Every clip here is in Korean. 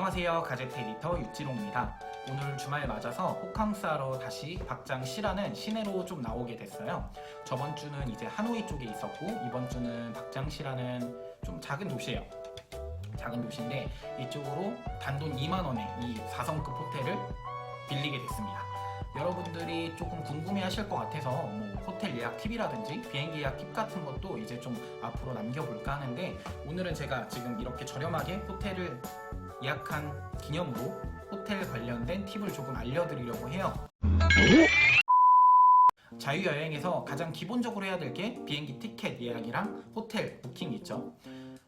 안녕하세요. 가제트 에디터 유지롱입니다. 오늘 주말 맞아서 호캉스하러 다시 박장시라는 시내로 좀 나오게 됐어요. 저번 주는 이제 하노이 쪽에 있었고 이번 주는 박장시라는 좀 작은 도시예요. 작은 도시인데 이쪽으로 단돈 2만원에 이 4성급 호텔을 빌리게 됐습니다. 여러분들이 조금 궁금해 하실 것 같아서 뭐 호텔 예약 팁이라든지 비행기 예약 팁 같은 것도 이제 좀 앞으로 남겨볼까 하는데, 오늘은 제가 지금 이렇게 저렴하게 호텔을 예약한 기념으로 호텔 관련된 팁을 조금 알려드리려고 해요. 자유여행에서 가장 기본적으로 해야 될 게 비행기 티켓 예약이랑 호텔 부킹 있죠.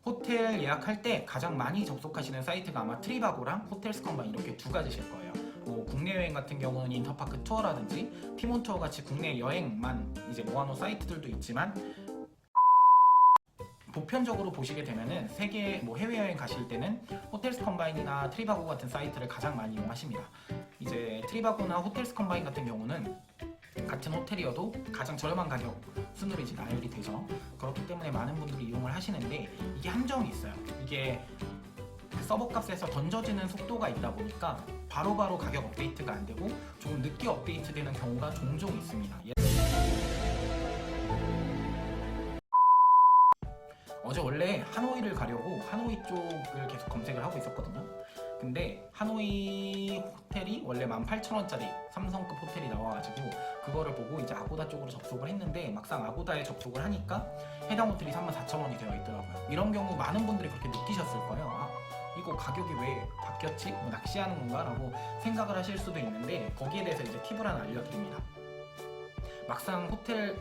호텔 예약할 때 가장 많이 접속하시는 사이트가 아마 트리바고랑 호텔스컴바인 이렇게 두 가지실 거예요. 뭐 국내 여행 같은 경우는 인터파크 투어라든지 티몬투어 같이 국내 여행만 이제 모아놓은 사이트들도 있지만, 보편적으로 보시게 되면은 세계 뭐 해외여행 가실 때는 호텔스 컴바인이나 트리바고 같은 사이트를 가장 많이 이용하십니다. 이제 트리바고나 호텔스 컴바인 같은 경우는 같은 호텔이어도 가장 저렴한 가격 순으로 이제 나열이 되죠. 그렇기 때문에 많은 분들이 이용을 하시는데, 이게 한정이 있어요. 이게 서버 값에서 던져지는 속도가 있다 보니까 바로바로 가격 업데이트가 안 되고 조금 늦게 업데이트 되는 경우가 종종 있습니다. 어제 원래 하노이를 가려고 하노이 쪽을 계속 검색을 하고 있었거든요. 근데 하노이 호텔이 원래 18,000원짜리 3성급 호텔이 나와가지고 그거를 보고 이제 아고다 쪽으로 접속을 했는데, 막상 아고다에 접속을 하니까 해당 호텔이 34,000원이 되어 있더라고요. 이런 경우 많은 분들이 그렇게 느끼셨을 거예요. 아, 이거 가격이 왜 바뀌었지? 뭐 낚시하는 건가? 라고 생각을 하실 수도 있는데, 거기에 대해서 이제 팁을 하나 알려드립니다. 막상 호텔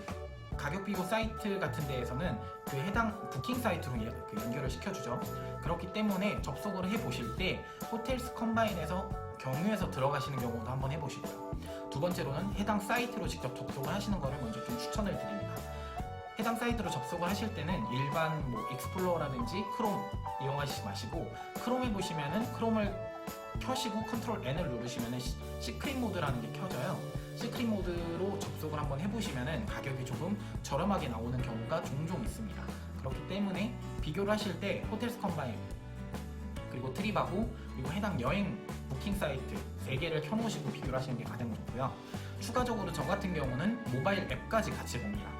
가격 비교 사이트 같은 데에서는 그 해당 부킹 사이트로 연결을 시켜주죠. 그렇기 때문에 접속을 해보실 때 호텔스 컴바인에서 경유해서 들어가시는 경우도 한번 해보시고요. 두 번째로는 해당 사이트로 직접 접속을 하시는 거를 먼저 좀 추천을 드립니다. 해당 사이트로 접속을 하실 때는 일반 뭐 익스플로어라든지 크롬 이용하시지 마시고, 크롬에 보시면은 크롬을 켜시고 컨트롤 N을 누르시면은 시크릿 모드라는 게 켜져요. 시크릿 모드로 접속을 한번 해보시면은 가격이 조금 저렴하게 나오는 경우가 종종 있습니다. 그렇기 때문에 비교를 하실 때 호텔스 컴바인 그리고 트리바고 그리고 해당 여행 부킹 사이트 3개를 켜놓으시고 비교를 하시는 게 가장 좋고요. 추가적으로 저 같은 경우는 모바일 앱까지 같이 봅니다.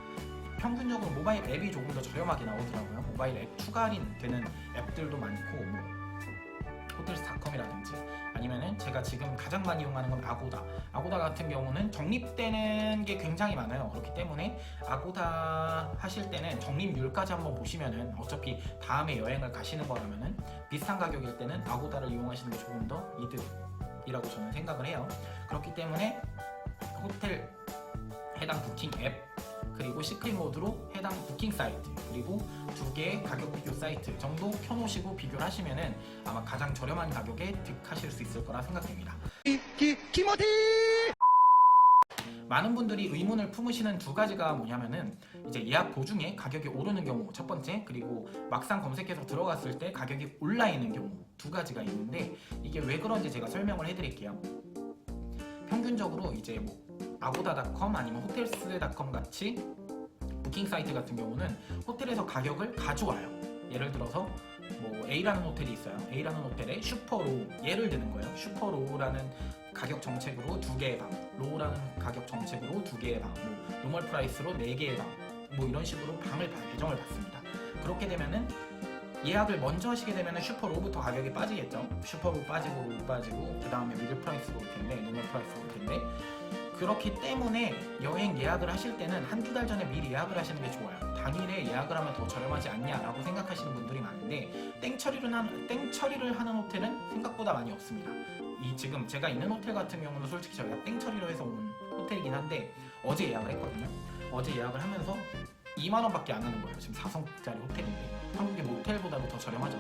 평균적으로 모바일 앱이 조금 더 저렴하게 나오더라고요. 모바일 앱 추가 할인되는 앱들도 많고, 뭐 호텔스닷컴이라든지 아니면은 제가 지금 가장 많이 이용하는 건 아고다 같은 경우는 적립되는 게 굉장히 많아요. 그렇기 때문에 아고다 하실 때는 적립률까지 한번 보시면은, 어차피 다음에 여행을 가시는 거라면은 비슷한 가격일 때는 아고다를 이용하시는 게 조금 더 이득이라고 저는 생각을 해요. 그렇기 때문에 호텔 해당 부킹 앱 그리고 시크릿 모드로 해당 부킹 사이트 그리고 2개의 가격 비교 사이트 정도 켜놓으시고 비교를 하시면은 아마 가장 저렴한 가격에 득하실 수 있을 거라 생각됩니다. 키모티! 많은 분들이 의문을 품으시는 두 가지가 뭐냐면은, 이제 예약 도중에 가격이 오르는 경우 첫 번째, 그리고 막상 검색해서 들어갔을 때 가격이 올라 있는 경우 두 가지가 있는데, 이게 왜 그런지 제가 설명을 해드릴게요. 평균적으로 이제 뭐 아고다닷컴 아니면 호텔스닷컴 같이 부킹 사이트 같은 경우는 호텔에서 가격을 가져와요. 예를 들어서 뭐 A라는 호텔이 있어요. A라는 호텔에 슈퍼로우, 예를 드는 거예요. 슈퍼로우라는 가격 정책으로 2개의 방, 로우라는 가격 정책으로 2개의 방, 뭐 노멀 프라이스로 4개의 방, 뭐 이런 식으로 방을 배정을 받습니다. 그렇게 되면은 예약을 먼저 하시게 되면은 슈퍼로우부터 가격이 빠지겠죠. 슈퍼로우 빠지고 로우 빠지고 그 다음에 미들 프라이스로 올 텐데, 노멀 프라이스로 올 텐데, 그렇기 때문에 여행 예약을 하실 때는 한두 달 전에 미리 예약을 하시는 게 좋아요. 당일에 예약을 하면 더 저렴하지 않냐라고 생각하시는 분들이 많은데, 땡처리를 하는 호텔은 생각보다 많이 없습니다. 이 지금 제가 있는 호텔 같은 경우는 솔직히 저희가 땡처리로 해서 온 호텔이긴 한데, 어제 예약을 했거든요. 어제 예약을 하면서 2만원밖에 안 하는 거예요. 지금 4성짜리 호텔인데 한국의 모텔보다도 더 저렴하죠.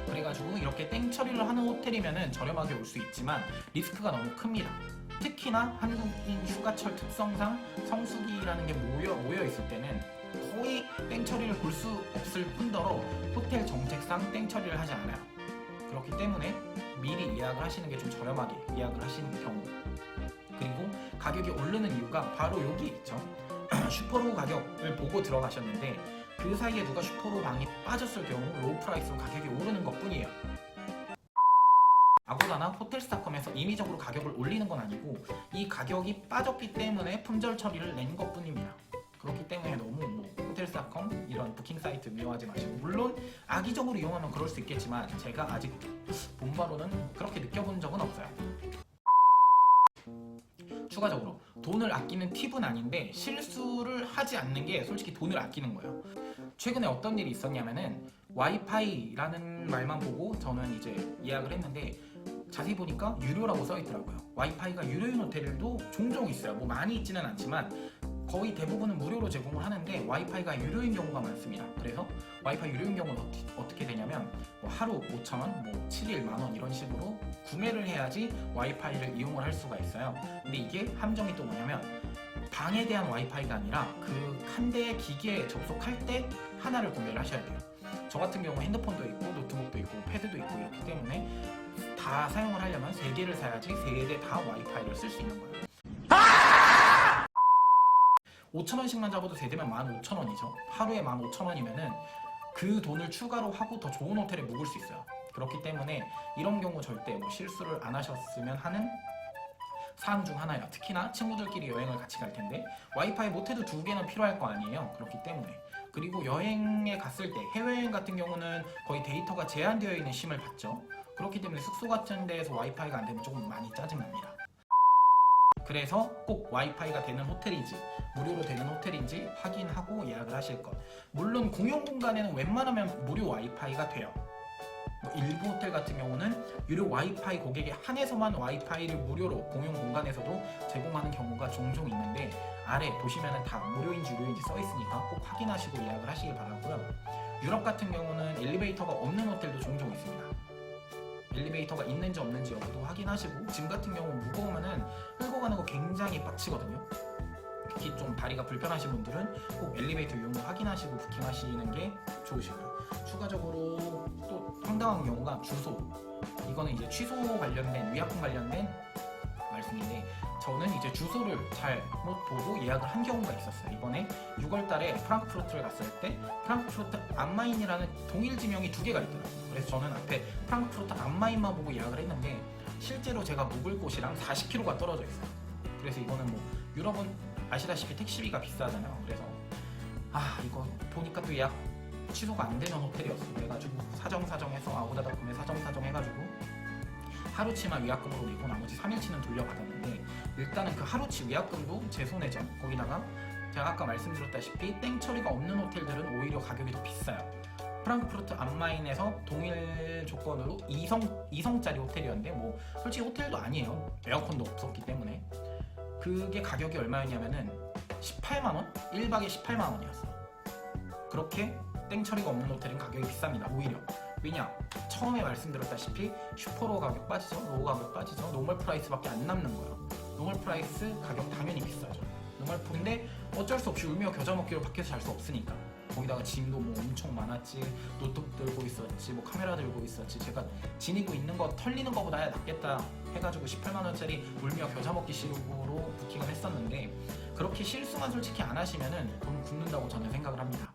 그래가지고 이렇게 땡처리를 하는 호텔이면은 저렴하게 올 수 있지만 리스크가 너무 큽니다. 특히나 한국인 휴가철 특성상 성수기라는 게 모여 있을 때는 거의 땡처리를 볼 수 없을 뿐더러 호텔 정책상 땡처리를 하지 않아요. 그렇기 때문에 미리 예약을 하시는 게 좀 저렴하게 예약을 하시는 경우, 그리고 가격이 오르는 이유가 바로 여기 있죠. 슈퍼로우 가격을 보고 들어가셨는데 그 사이에 누가 슈퍼로우 방이 빠졌을 경우 로우 프라이스로 가격이 오르는 것 뿐이에요. 아고다나 호텔스닷컴에서 임의적으로 가격을 올리는 건 아니고 이 가격이 빠졌기 때문에 품절 처리를 낸 것뿐입니다. 그렇기 때문에 너무 호텔스닷컴 이런 부킹 사이트 이용하지 마시고, 물론 악의적으로 이용하면 그럴 수 있겠지만 제가 아직 본바로는 그렇게 느껴본 적은 없어요. 추가적으로 돈을 아끼는 팁은 아닌데 실수를 하지 않는 게 솔직히 돈을 아끼는 거예요. 최근에 어떤 일이 있었냐면은 와이파이라는 말만 보고 저는 이제 예약을 했는데 자세히 보니까 유료라고 써있더라고요. 와이파이가 유료인 호텔도 종종 있어요. 뭐 많이 있지는 않지만 거의 대부분은 무료로 제공을 하는데 와이파이가 유료인 경우가 많습니다. 그래서 와이파이 유료인 경우는 어떻게 되냐면 뭐 하루 5,000원, 뭐 7일 만원 이런 식으로 구매를 해야지 와이파이를 이용을 할 수가 있어요. 근데 이게 함정이 또 뭐냐면 방에 대한 와이파이가 아니라 그 한 대의 기기에 접속할 때 하나를 구매를 하셔야 돼요. 저 같은 경우 핸드폰도 있고 노트북도 있고 패드도 있고 이렇기 때문에 다 사용을 하려면 3개를 사야지 3대 다 와이파이를 쓸 수 있는 거예요. 5,000원씩만 잡아도 세대면 15,000원이죠. 하루에 15,000원이면은 그 돈을 추가로 하고 더 좋은 호텔에 묵을 수 있어요. 그렇기 때문에 이런 경우 절대 뭐 실수를 안 하셨으면 하는 사항 중 하나예요. 특히나 친구들끼리 여행을 같이 갈 텐데 와이파이 못해도 2개는 필요할 거 아니에요. 그렇기 때문에. 그리고 여행에 갔을 때 해외여행 같은 경우는 거의 데이터가 제한되어 있는 심을 받죠. 그렇기 때문에 숙소 같은 데에서 와이파이가 안 되면 조금 많이 짜증납니다. 그래서 꼭 와이파이가 되는 호텔인지 무료로 되는 호텔인지 확인하고 예약을 하실 것. 물론 공용 공간에는 웬만하면 무료 와이파이가 돼요. 뭐 일부 호텔 같은 경우는 유료 와이파이 고객에 한해서만 와이파이를 무료로 공용 공간에서도 제공하는 경우가 종종 있는데 아래 보시면은 다 무료인지 유료인지 써 있으니까 꼭 확인하시고 예약을 하시길 바라고요. 유럽 같은 경우는 엘리베이터가 없는 호텔도 종종 있습니다. 엘리베이터가 있는지 없는지 여부도 확인하시고, 짐 같은 경우 무거우면은 끌고 가는 거 굉장히 빡치거든요. 특히 좀 다리가 불편하신 분들은 꼭 엘리베이터 이용을 확인하시고 부킹하시는 게 좋으시고요. 추가적으로 또 황당한 경우가 주소. 이거는 이제 취소 관련된 위약금 관련된 말씀인데 저는 이제 주소를 잘못 보고 예약을 한 경우가 있었어요. 이번에 6월달에 프랑크푸르트를 갔을 때 프랑크푸르트 암마인이라는 동일 지명이 2개가 있더라고요. 그래서 저는 앞에 프랑크푸르트 암마인만 보고 예약을 했는데 실제로 제가 묵을 곳이랑 40km가 떨어져 있어요. 그래서 이거는 뭐 유럽은 아시다시피 택시비가 비싸잖아요. 그래서 이거 보니까 또 예약 취소가 안 되는 호텔이었어. 그래가지고 사정해서 아고다닷컴에 사정해가지고 하루치만 위약금으로 내고 나머지 3일치는 돌려받았는데 일단은 그 하루치 위약금도 제 손해죠. 거기다가 제가 아까 말씀드렸다시피 땡 처리가 없는 호텔들은 오히려 가격이 더 비싸요. 프랑크푸르트 암마인에서 동일 조건으로 2성짜리 호텔이었는데 뭐 솔직히 호텔도 아니에요. 에어컨도 없었기 때문에. 그게 가격이 얼마였냐면은 18만원? 1박에 18만원이었어요. 그렇게 땡 처리가 없는 호텔은 가격이 비쌉니다. 오히려. 왜냐? 처음에 말씀드렸다시피 슈퍼로 가격 빠지죠? 로우 가격 빠지죠? 노멀 프라이스밖에 안 남는 거예요. 노멀 프라이스 가격 당연히 비싸죠. 노멀 근데 어쩔 수 없이 울며 겨자 먹기로 밖에서 잘 수 없으니까. 거기다가 짐도 뭐 엄청 많았지, 노트북 들고 있었지, 뭐 카메라 들고 있었지. 제가 지니고 있는 거 털리는 거보다 낫겠다 해가지고 18만원짜리 울며 겨자 먹기 식으로 부킹을 했었는데 그렇게 실수만 솔직히 안 하시면은 돈 붓는다고 저는 생각을 합니다.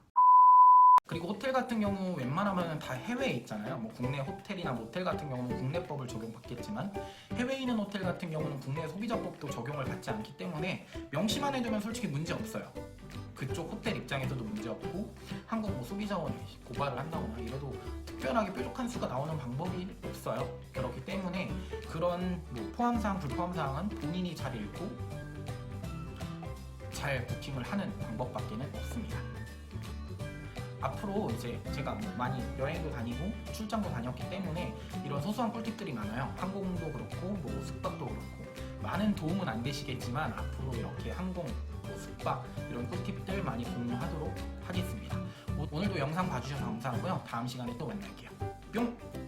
그리고 호텔 같은 경우 웬만하면 다 해외에 있잖아요. 뭐 국내 호텔이나 모텔 같은 경우는 국내법을 적용받겠지만 해외에 있는 호텔 같은 경우는 국내 소비자법도 적용을 받지 않기 때문에 명시만 해두면 솔직히 문제 없어요. 그쪽 호텔 입장에서도 문제 없고 한국 뭐 소비자원이 고발을 한다거나 이래도 특별하게 뾰족한 수가 나오는 방법이 없어요. 그렇기 때문에 그런 뭐 포함사항 불포함사항은 본인이 잘 읽고 잘 부킹을 하는 방법밖에는 없습니다. 앞으로 이제 제가 많이 여행도 다니고 출장도 다녔기 때문에 이런 소소한 꿀팁들이 많아요. 항공도 그렇고 뭐 숙박도 그렇고 많은 도움은 안 되시겠지만 앞으로 이렇게 항공, 뭐 숙박 이런 꿀팁들 많이 공유하도록 하겠습니다. 오늘도 영상 봐주셔서 감사하고요. 다음 시간에 또 만날게요. 뿅!